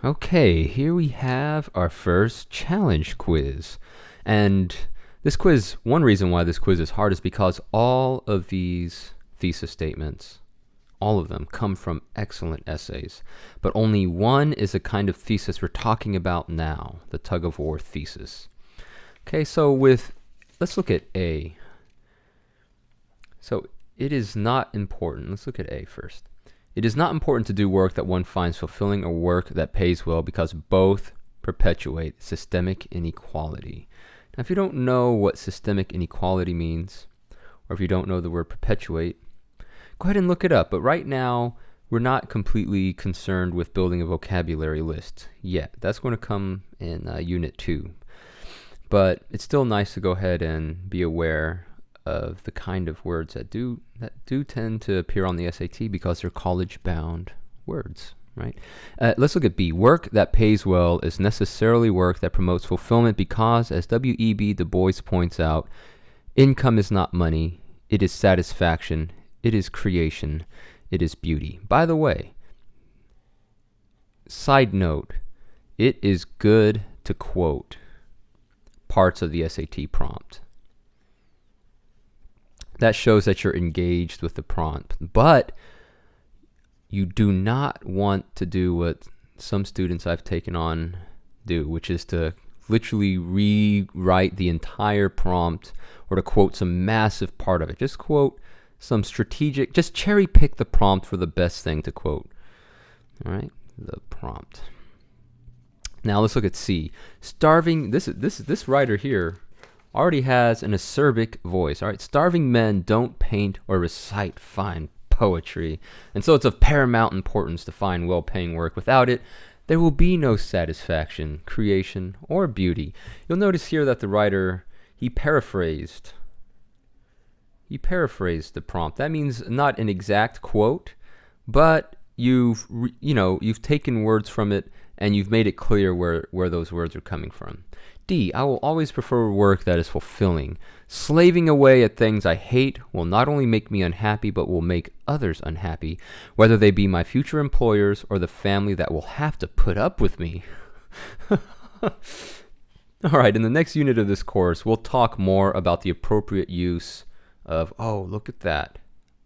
Okay, here we have our first challenge quiz. And this quiz, one reason why this quiz is hard is because all of these thesis statements, all of them come from excellent essays. But only one is a kind of thesis we're talking about now, the tug-of-war thesis. Okay, so let's look at A. So it is not important. Let's look at A first. It is not important to do work that one finds fulfilling or work that pays well because both perpetuate systemic inequality. Now, if you don't know what systemic inequality means, or if you don't know the word perpetuate, go ahead and look it up. But right now, we're not completely concerned with building a vocabulary list yet. That's going to come in Unit 2. But it's still nice to go ahead and be aware of the kind of words that do tend to appear on the SAT because they're college-bound words, right? Let's look at B. Work that pays well is necessarily work that promotes fulfillment because, as W.E.B. Du Bois points out, income is not money, it is satisfaction, it is creation, it is beauty. By the way, side note, it is good to quote parts of the SAT prompt. That shows that you're engaged with the prompt. But you do not want to do what some students I've taken on do, which is to literally rewrite the entire prompt or to quote some massive part of it. Just quote some strategic, just cherry pick the prompt for the best thing to quote. All right, the prompt. Now let's look at C. Starving, this writer here already has an acerbic voice. All right, starving men don't paint or recite fine poetry, and so it's of paramount importance to find well-paying work. Without it, there will be no satisfaction, creation, or beauty. You'll notice here that the writer, he paraphrased the prompt. That means not an exact quote, but you've taken words from it and you've made it clear where those words are coming from. D. I will always prefer work that is fulfilling. Slaving away at things I hate will not only make me unhappy, but will make others unhappy, whether they be my future employers or the family that will have to put up with me. All right, in the next unit of this course, we'll talk more about the appropriate use of, oh, look at that,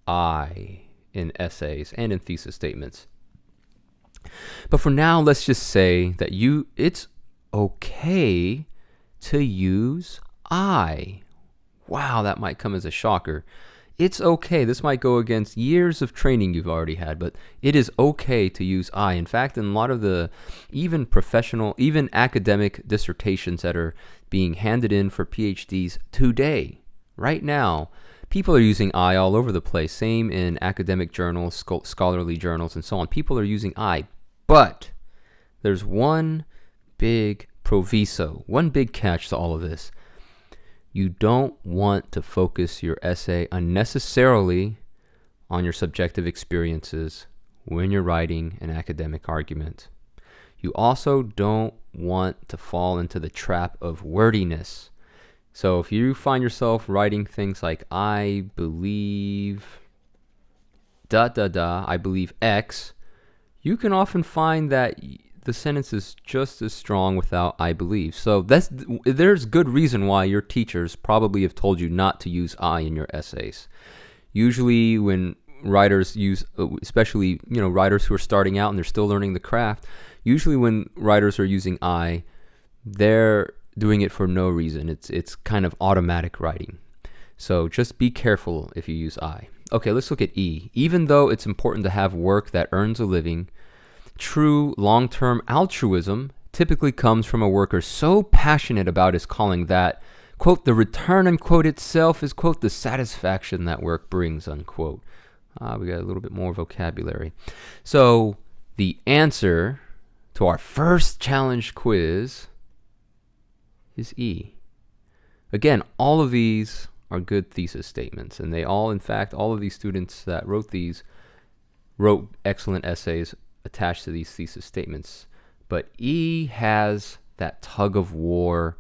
I in essays and in thesis statements. But for now, let's just say that it's okay to use I. Wow, that might come as a shocker. It's okay. This might go against years of training you've already had, but it is okay to use I. In fact, in a lot of the even academic dissertations that are being handed in for PhDs today, right now, people are using I all over the place. Same in academic journals, scholarly journals, and so on. People are using I. But there's one big proviso, one big catch to all of this. You don't want to focus your essay unnecessarily on your subjective experiences when you're writing an academic argument. You also don't want to fall into the trap of wordiness. So if you find yourself writing things like, I believe, I believe X, you can often find that the sentence is just as strong without I believe. So there's good reason why your teachers probably have told you not to use I in your essays. Usually when writers use, especially writers who are starting out and they're still learning the craft, usually when writers are using I, they're doing it for no reason. It's kind of automatic writing. So just be careful if you use I. Okay, let's look at E. Even though it's important to have work that earns a living, true long-term altruism typically comes from a worker so passionate about his calling that, quote, the return, unquote, itself is, quote, the satisfaction that work brings, unquote. We got a little bit more vocabulary. So the answer to our first challenge quiz is E. Again, all of these are good thesis statements, and all of these students that wrote these wrote excellent essays attached to these thesis statements. But E has that tug of war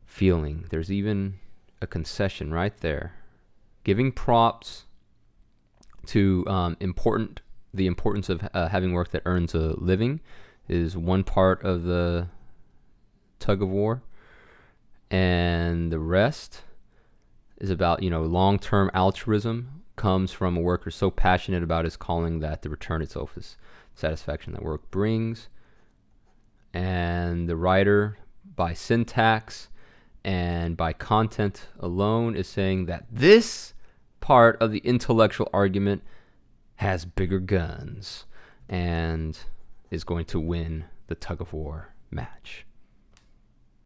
feeling. There's even a concession right there, giving props to the importance of having work that earns a living. is one part of the tug of war, and the rest is about, long-term altruism comes from a worker so passionate about his calling that the return itself is satisfaction that work brings. And the writer, by syntax and by content alone, is saying that this part of the intellectual argument has bigger guns and is going to win the tug of war match.